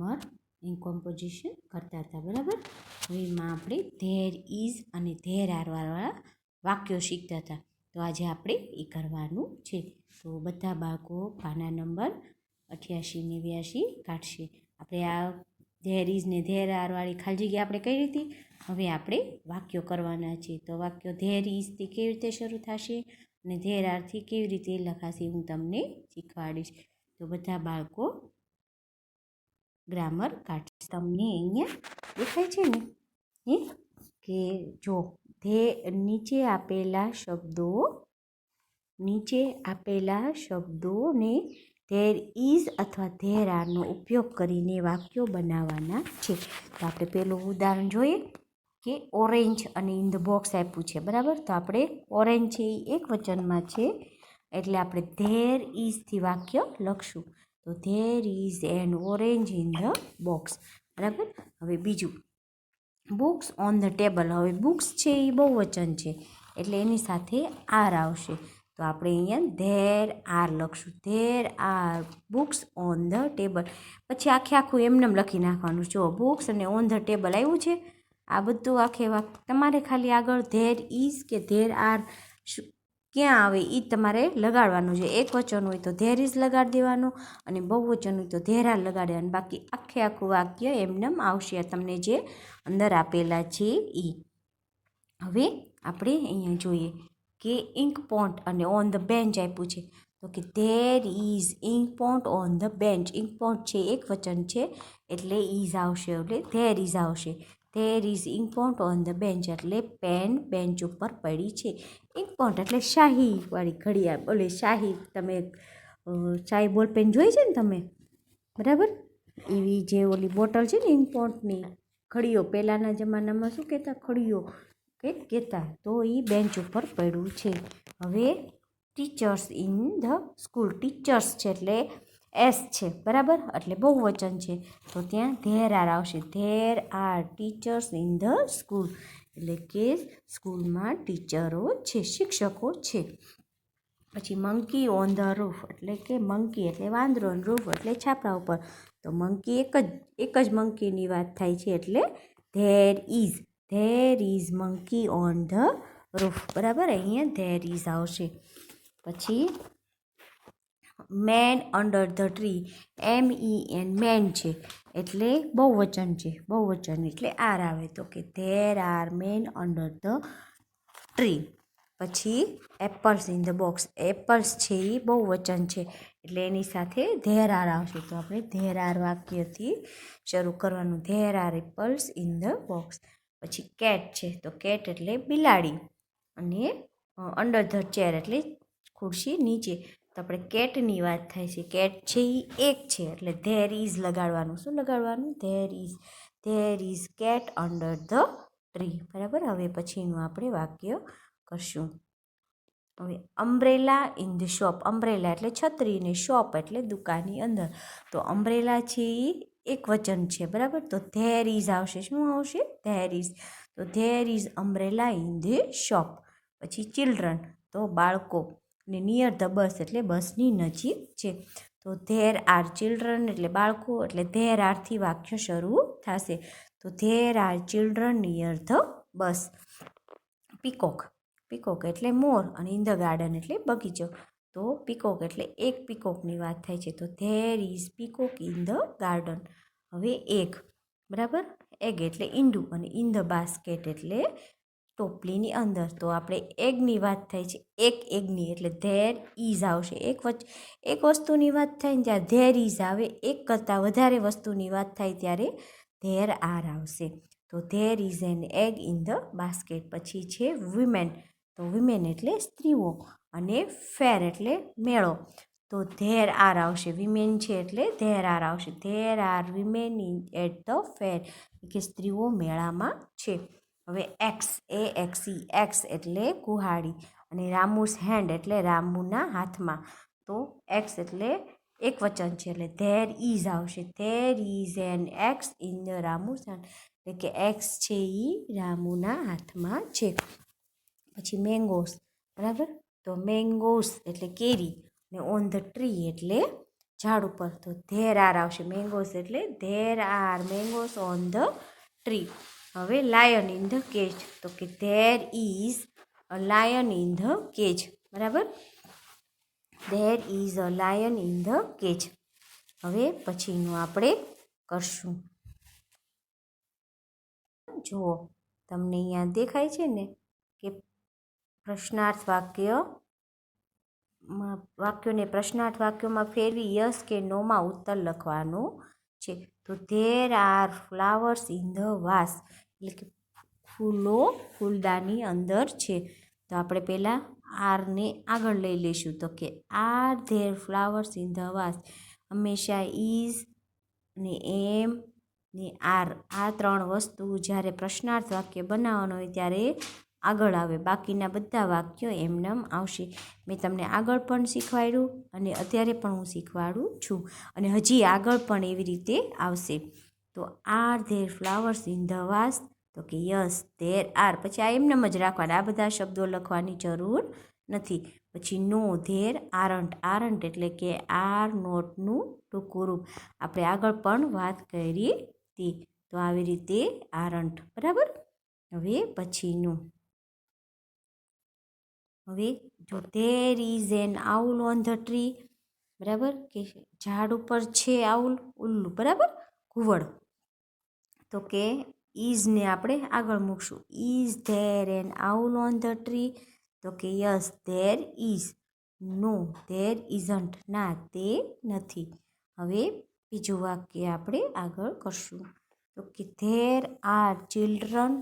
Grammar N composition કરતા હતા. બરાબર. હવે એમાં આપણે ધેર ઇઝ અને ધેર આરવાળા વાક્યો શીખતા હતા. તો આજે આપણે એ કરવાનું છે. તો બધા બાળકો પાના નંબર 88 ને 82 કાઢશે. આપણે આ ધેર ઇઝ ને ધેર આરવાળી ખાલી જગ્યા આપણે કઈ રીતે. હવે આપણે વાક્યો કરવાના છે. તો વાક્યો ધેર ઇઝથી કેવી રીતે શરૂ થશે અને ધેર આરથી કેવી રીતે લખાશે હું તમને શીખવાડીશ. તો બધા બાળકો ગ્રામર કાઢશે. તમને અહીંયા દેખાય છે ને કે જો નીચે આપેલા શબ્દોને ધેર ઇઝ અથવા ધેર આરનો ઉપયોગ કરીને વાક્યો બનાવવાના છે. તો આપણે પહેલું ઉદાહરણ જોઈએ કે ઓરેન્જ અને ઇન ધ બોક્સ આપ્યું છે. બરાબર. તો આપણે ઓરેન્જ છે એ એક વચનમાં છે એટલે આપણે ધેર ઇઝથી વાક્ય લખશું. તો there is N orange in the box. બરાબર. હવે બીજું બુક્સ ઓન ધ ટેબલ. હવે બુક્સ છે એ બહુવચન છે એટલે એની સાથે આર આવશે. તો આપણે અહીંયા ધેર આર લખશું. There are books on the table. પછી આખું એમનેમ લખી નાખવાનું. જો બુક્સ અને ઓન ધ ટેબલ આવ્યું છે. આ બધું આખે તમારે ખાલી આગળ ધેર ઇઝ કે ધેર આર ક્યાં આવે એ તમારે લગાડવાનું છે. એક વચન હોય તો ધેર ઇઝ લગાડી દેવાનું અને બહુવચન હોય તો ધેર આર લગાડી દેવાનું. બાકી આખું વાક્ય એમનેમ આવશે તમને જે અંદર આપેલા છે એ. હવે આપણે અહીંયા જોઈએ કે ઇન્ક પોન્ટ અને ઓન ધ બેન્ચ આપ્યું છે. તો કે there is ink pot on the bench. Ink pot છે એક વચન છે એટલે ઇઝ આવશે એટલે ધેર ઇઝ આવશે. There is ink pot on the bench એટલે પેન બેન્ચ ઉપર પડી છે. ઇન્ક પોન્ટ એટલે શાહીવાળી ઘડિયાળ. બોલે શાહી. તમે શાહી બોલપેન જોઈ છે ને તમે. બરાબર. એવી જે ઓલી બોટલ છે ને ઇન્ક પોન્ટની ખડીઓ. પહેલાંના જમાનામાં શું કહેતા ખડીઓ કે કહેતા. તો એ બેન્ચ ઉપર પડ્યું છે. હવે teachers in the school. Teachers છે એટલે એસ છે. બરાબર. એટલે બહુવચન છે તો ત્યાં ધેર આર આવશે. There R teachers in the school એટલે કે સ્કૂલમાં ટીચરો છે, શિક્ષકો છે. પછી મંકી ઓન ધ રૂફ એટલે કે મંકી એટલે વાંદરો, રૂફ એટલે છાપરા ઉપર. તો મંકી એક જ મંકીની વાત થાય છે એટલે there is monkey on the roof. બરાબર. અહીંયા ધેર ઇઝ આવશે. પછી man under the tree. MEN men છે એટલે બહુવચન છે. બહુવચન એટલે આર આવે. તો કે there are men under the tree. પછી apples in the box. Apples છે એ બહુવચન છે એટલે એની સાથે ધેર આર આવશે. તો આપણે ધેર આર વાક્યથી શરૂ કરવાનું. There are apples in the box. પછી કેટ છે તો કેટ એટલે બિલાડી અને અંડર ધ ચેર એટલે ખુરશી નીચે. તો આપણે કેટની વાત થાય છે. કેટ છે એ એક છે એટલે ધેર ઇઝ લગાડવાનું. શું લગાડવાનું? There is cat under the tree. બરાબર. હવે પછીનું આપણે વાક્ય કરશું. હવે umbrella in the shop. Umbrella એટલે છત્રી ને શોપ એટલે દુકાનની અંદર. તો અમ્બ્રેલા છે એ એક વચન છે. બરાબર. તો ધેર ઇઝ આવશે. શું આવશે? There is. તો there is umbrella in the shop. પછી ચિલ્ડ્રન તો બાળકો ને નિયર ધ બસ એટલે બસની નજીક છે. તો ધેર આર ચિલ્ડ્રન એટલે બાળકો એટલે ધેર આરથી વાક્ય શરૂ થશે. તો there R children near the bus. Peacock એટલે મોર અને ઇન ધ ગાર્ડન એટલે બગીચો. તો પીકોક એટલે એક પીકોકની વાત થાય છે. તો there is peacock in the garden. હવે એગ. બરાબર. એગ એટલે ઈંડું અને ઇન ધ બાસ્કેટ એટલે ટોપલીની અંદર. તો આપણે એગની વાત થાય છે. એક એગની એટલે ધેર ઇઝ આવશે. એક વસ્તુની વાત થાય ને ત્યારે ધેર ઇઝ આવે. એક કરતાં વધારે વસ્તુની વાત થાય ત્યારે ધેર આર આવશે. તો there is an egg in the basket. પછી છે વિમેન. તો વિમેન એટલે સ્ત્રીઓ અને ફેર એટલે મેળો. તો ધેર આર આવશે. વિમેન છે એટલે ધેર આર આવશે. There are women in at the fair કે સ્ત્રીઓ મેળામાં છે. હવે એક્સ એટલે કુહાડી અને રામુસ હેન્ડ એટલે રામુના હાથમાં. તો એક્સ એટલે એક વચન છે એટલે ધેર ઇઝ આવશે. There is an axe in the Ramu's hand એટલે કે એક્સ છે એ રામુના હાથમાં છે. પછી મેંગોસ. બરાબર. તો મેંગોસ એટલે કેરી ને ઓન ધ ટ્રી એટલે ઝાડ ઉપર, તો ધેર આર આવશે. મેંગોસ એટલે there are mangoes on the tree. હવે લાયન ઇન ધ કેજ, તો કે there is a lion in the cage. બરાબર, there is a lion in the cage. હવે પછીનું આપણે કરશું. જુઓ, તમને અહીંયા દેખાય છે ને કે પ્રશ્નાર્થ વાક્યોને પ્રશ્નાર્થ વાક્યોમાં ફેરવી યસ કે નોમાં ઉત્તર લખવાનો છે. તો there are flowers in the vase, એટલે કે ફૂલો ફૂલદાની અંદર છે. તો આપણે પહેલાં આરને આગળ લઈ લઈશું. તો કે are there flowers in the vase. હંમેશા ઇઝ ને એમ ને આર, આ ત્રણ વસ્તુ જ્યારે પ્રશ્નાર્થ વાક્ય બનાવવાનું હોય ત્યારે આગળ આવે. બાકીના બધા વાક્યો એમનેમ આવશે. મેં તમને આગળ પણ શીખવાડ્યું અને અત્યારે પણ હું શીખવાડું છું, અને હજી આગળ પણ એવી રીતે આવશે. તો are there flowers in the vase, તો કે યસ ધેર આર. પછી આ એમનેમ જ રાખવાના, આ બધા શબ્દો લખવાની જરૂર નથી. પછી નો ધેર આરન્ટ. આરન્ટ એટલે કે આર નોટનું ટૂંકું રૂપ. આપણે આગળ પણ વાત કરી હતી. તો આવી રીતે આરન્ટ. બરાબર. હવે પછીનું, હવે જો there is N owl on the tree. બરાબર, કે ઝાડ ઉપર છે આઉલ, ઉલ્લુ. બરાબર, ઘુવડ. તો કે ઇઝને આપણે આગળ મૂકશું. Is there an owl on the tree, તો કે yes there is. No there isn't, ના તે નથી. હવે બીજું વાક્ય આપણે આગળ કરશું. તો કે there R children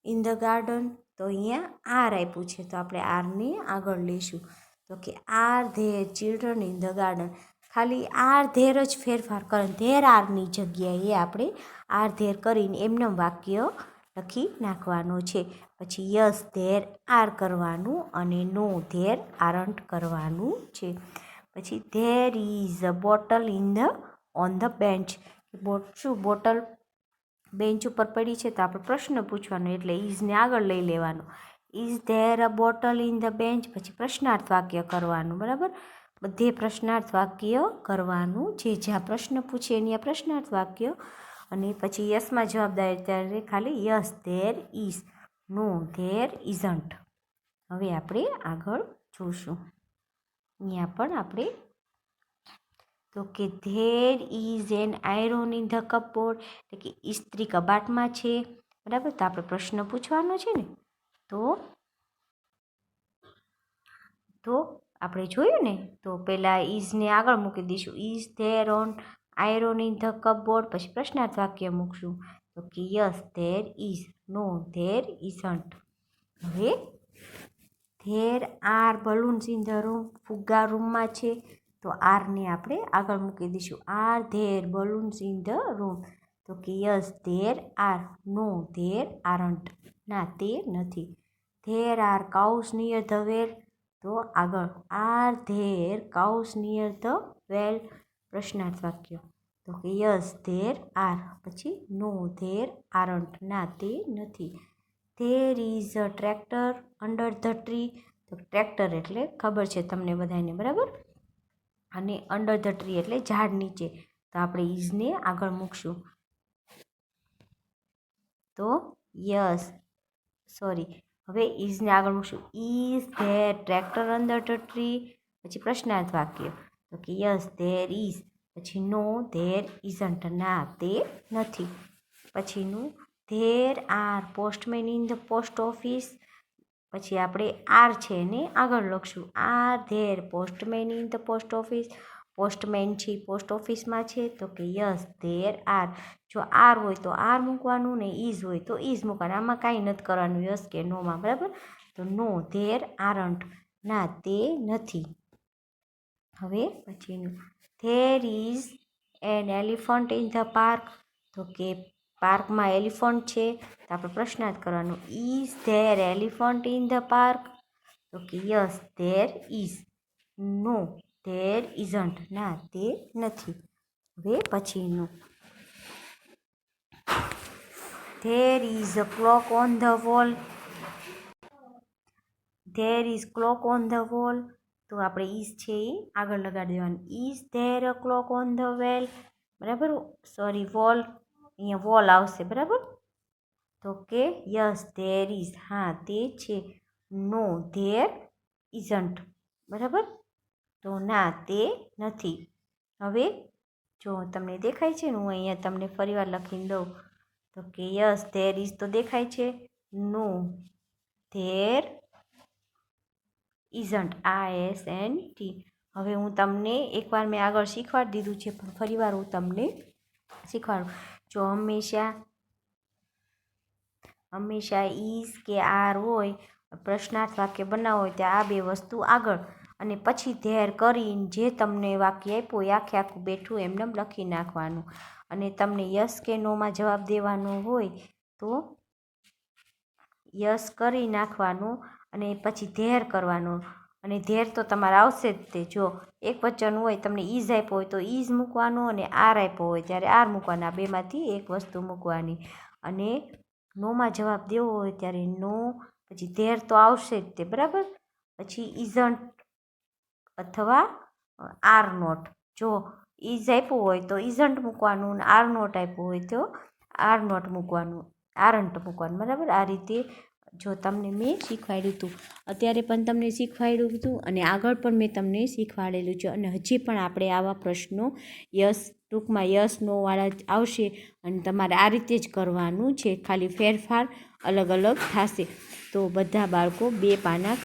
in the garden. તો અહીંયા આર આપ્યું છે, તો આપણે આરને આગળ લઈશું. તો કે are there children in the garden. ખાલી આર ધેર જ ફેરફાર કરે, ધેર આરની જગ્યાએ આપણે આર ધેર કરીને એમનેમ વાક્ય લખી નાખવાનો છે. પછી યસ ધેર આર કરવાનું અને નો ધેર આરન્ટ કરવાનું છે. પછી there is a bottle in the on the bench. શું બોટલ બેન્ચ ઉપર પડી છે, તો આપણે પ્રશ્ન પૂછવાનો એટલે ઇઝને આગળ લઈ લેવાનો. Is there a bottle in the bench. પછી પ્રશ્નાર્થ વાક્ય કરવાનું. બરાબર, બધે પ્રશ્નાર્થ વાક્ય કરવાનું છે. જ્યાં પ્રશ્ન પૂછે એની આ પ્રશ્નાર્થ વાક્ય, અને પછી યસમાં જવાબદારી ત્યારે ખાલી yes there is, no there isn't. હવે આપણે આગળ જોશું. અહીંયા પણ આપણે, તો કે there is an iron in the cupboard, એટલે કે ઇસ્ત્રી કબાટમાં છે. બરાબર, તો આપણે પ્રશ્ન પૂછવાનો છે ને. તો આપણે જોયું ને, તો પહેલાં ઇઝને આગળ મૂકી દઈશું. Is there an iron in the cupboard. પછી પ્રશ્નાર્થ વાક્ય મૂકશું. તો કે yes there is, no there isn't. હવે there are balloons in the room. ફુગ્ગા રૂમમાં છે, તો આરને આપણે આગળ મૂકી દઈશું. Are there balloons in the room. તો કે yes there are, no there aren't, ના તે નથી. There are cows near the well. તો આગળ are there cows near the વેલ. પ્રશ્નાર્થ વાક્ય. તો કે યસ ધેર આર. પછી નો ધેર આરન્ટ, ના તે નથી. There is a tractor under the tree. તો ટ્રેક્ટર એટલે ખબર છે તમને બધાને. બરાબર, અને અંડર ધ ટ્રી એટલે ઝાડ નીચે. તો આપણે ઇઝને આગળ મૂકશું. તો યસ, સોરી, હવે ઇઝને આગળ મૂકશું. Is there tractor under the tree. પછી પ્રશ્નાર્થ વાક્ય. તો કે યસ ધેર ઇઝ. પછી નો ધેર ઇઝન્ટ, ના તે નથી. પછીનું there are postman in the post office. પછી આપણે આર છે ને આગળ લખશું. Are there postman in the post office. Postman છે પોસ્ટ ઓફિસમાં છે, તો કે યસ ધેર આર. જો આર હોય તો આર મૂકવાનું, ને ઇઝ હોય તો ઇઝ મૂકવાનું. આમાં કાંઈ નથી કરવાનું યસ કે નોમાં. બરાબર, તો નો ધેર આરન્ટ, ના તે નથી. હવે પછીનું there is an elephant in the park. તો કે પાર્કમાં એલિફન્ટ છે, તો આપણે પ્રશ્નાર્થ કરવાનો. Is there elephant in the park. તો કે yes there is, no there isn't, ના તે નથી. હવે પછીનું there is a clock on the wall. There is clock on the wall. તો તો આપણે ઇઝ છે એ આગળ લગાડી દેવાનું. Is there a clock on the wall, બરાબર, સોરી વોલ, અહીંયા વોલ આવશે, બરાબર. તો કે યસ ધેર ઇઝ, હા તે છે. નો ધેર ઇઝન્ટ, બરાબર, તો ના તે નથી. હવે જો તમને દેખાય છે ને, હું અહીંયા તમને ફરીવાર લખીને દઉં તો કે યસ ધેર ઇઝ તો દેખાય છે, નો ધેર ઇઝન્ટ, ISNT. હવે હું તમને એકવાર મેં આગળ શીખવાડી દીધું છે, પણ ફરીવાર હું તમને શીખવાડું. જો હંમેશા ઇઝ કે આર હોય, પ્રશ્નાર્થ વાક્ય બનાવવું હોય તો આ બે વસ્તુ આગળ, અને પછી ધેર કરીને જે તમને વાક્ય આપ્યું એ આખું બેઠું એમને લખી નાખવાનું. અને તમને યસ કે નોમાં જવાબ દેવાનો હોય તો યસ કરી નાખવાનું અને પછી ધેર કરવાનું. અને ધેર તો તમારે આવશે જ તે. જો એક વચન હોય, તમને ઇઝ આપ્યો હોય તો ઇઝ મૂકવાનું, અને આર આપ્યો હોય ત્યારે આર મૂકવાના. આ બેમાંથી એક વસ્તુ મૂકવાની. અને નોમાં જવાબ દેવો હોય ત્યારે નો, પછી ધેર તો આવશે જ તે, બરાબર. પછી ઇઝન્ટ અથવા આર નોટ. જો ઇઝ આપ્યું હોય તો ઇઝન્ટ મૂકવાનું, અને આર નોટ આપ્યું હોય તો આર નોટ મૂકવાનું, આરન્ટ મૂકવાનું, બરાબર. આ રીતે જો તમને મેં શીખવાડ્યું હતું, અત્યારે પણ તમને શીખવાડ્યું હતું, અને આગળ પણ મેં તમને શીખવાડેલું છે. અને હજી પણ આપણે આવા પ્રશ્નો ટૂંકમાં યસ નો વાળા જ આવશે, અને તમારે આ રીતે જ કરવાનું છે. ખાલી ફેરફાર અલગ અલગ થશે. તો બધા બાળકો 2 પાના